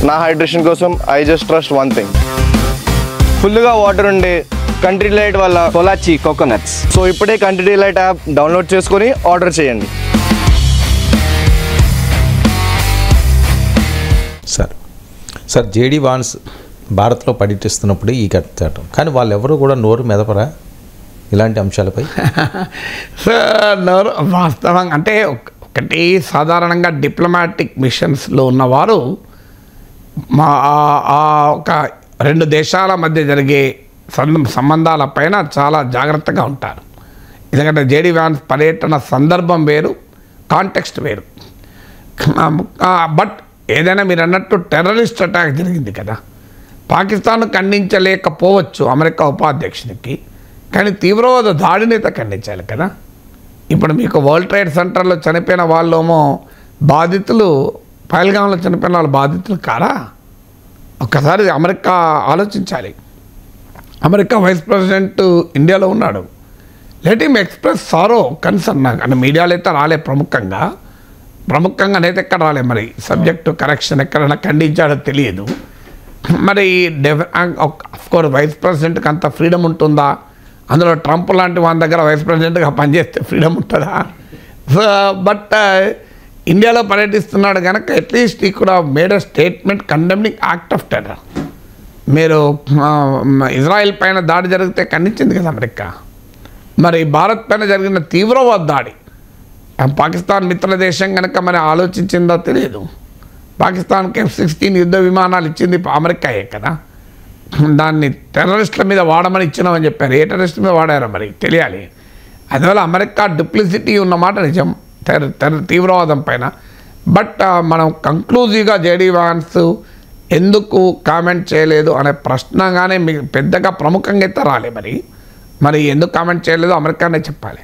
నా హైడ్రేషన్ కోసం I just trust one thing, ఫుల్గా వాటర్ ఉండే కంట్రీ డిలైట్ వల్ల పొలాచి కోకోనట్స్. సో ఇప్పుడే కంట్రీ డిలైట్ యాప్ డౌన్లోడ్ చేసుకొని ఆర్డర్ చేయండి. సార్ జేడీ వాన్స్ భారత్లో పర్యటిస్తున్నప్పుడు ఈ కట్టడం, కానీ వాళ్ళు ఎవరు కూడా నోరు మెదపరా ఇలాంటి అంశాలపై? నోరు వాస్తవంగా అంటే ఒకటి సాధారణంగా డిప్లొమాటిక్ మిషన్స్లో ఉన్నవారు ఒక రెండు దేశాల మధ్య జరిగే సంబంధాలపైన చాలా జాగ్రత్తగా ఉంటారు. ఎందుకంటే జేడీ వాన్స్ పర్యటన సందర్భం వేరు, కాంటెక్స్ట్ వేరు. బట్ ఏదైనా మీరు అన్నట్టు టెర్రరిస్ట్ అటాక్ జరిగింది కదా, పాకిస్తాన్ ఖండించలేకపోవచ్చు అమెరికా ఉపాధ్యక్షునికి, కానీ తీవ్రవాద దాడిని అయితే ఖండించాలి కదా. ఇప్పుడు మీకు వరల్డ్ ట్రేడ్ సెంటర్లో చనిపోయిన వాళ్ళేమో బాధితులు, పహల్గాంలో చనిపోయిన వాళ్ళు బాధితులు కారా? ఒక్కసారి అమెరికా ఆలోచించాలి. అమెరికా వైస్ ప్రెసిడెంట్ ఇండియాలో ఉన్నాడు. లెట్ హిమ్ ఎక్స్ప్రెస్ సారో కన్సర్న్. అంటే మీడియాలో అయితే రాలే, ప్రముఖంగా అయితే ఎక్కడ రాలే. మరి సబ్జెక్టు కరెక్షన్ ఎక్కడైనా ఖండించాడో తెలియదు. మరి అఫ్కోర్స్ వైస్ ప్రెసిడెంట్కి అంత ఫ్రీడమ్ ఉంటుందా? అందులో ట్రంప్ లాంటి వాళ్ళ దగ్గర వైస్ ప్రెసిడెంట్గా పనిచేస్తే ఫ్రీడమ్ ఉంటుందా? సో బట్ ఇండియాలో పర్యటిస్తున్నాడు కనుక అట్లీస్ట్ ఈ కూడా made a statement condemning act of terror. మీరు ఇజ్రాయెల్ పైన దాడి జరిగితే ఖండించింది కదా అమెరికా. మరి భారత్ పైన జరిగిన తీవ్రవాద దాడి పాకిస్తాన్ మిత్ర దేశం కనుక మరి ఆలోచించిందో తెలియదు. పాకిస్తాన్కి F-16 యుద్ధ విమానాలు ఇచ్చింది అమెరికాయే కదా. దాన్ని టెర్రరిస్టుల మీద వాడమని ఇచ్చినామని చెప్పారు. ఏ టెర్రరిస్ట్ మీద వాడారో మరి తెలియాలి. అందువల్ల అమెరికా డూప్లిసిటీ ఉన్నమాట నిజం తీవ్రవాదం పైన. బట్ మనం కంక్లూజివ్గా జేడీ వాన్స్ ఎందుకు కామెంట్ చేయలేదు అనే ప్రశ్నగానే మీకు పెద్దగా ప్రముఖంగా అయితే రాలే. మరి ఎందుకు కామెంట్ చేయలేదు అమెరికానే చెప్పాలి.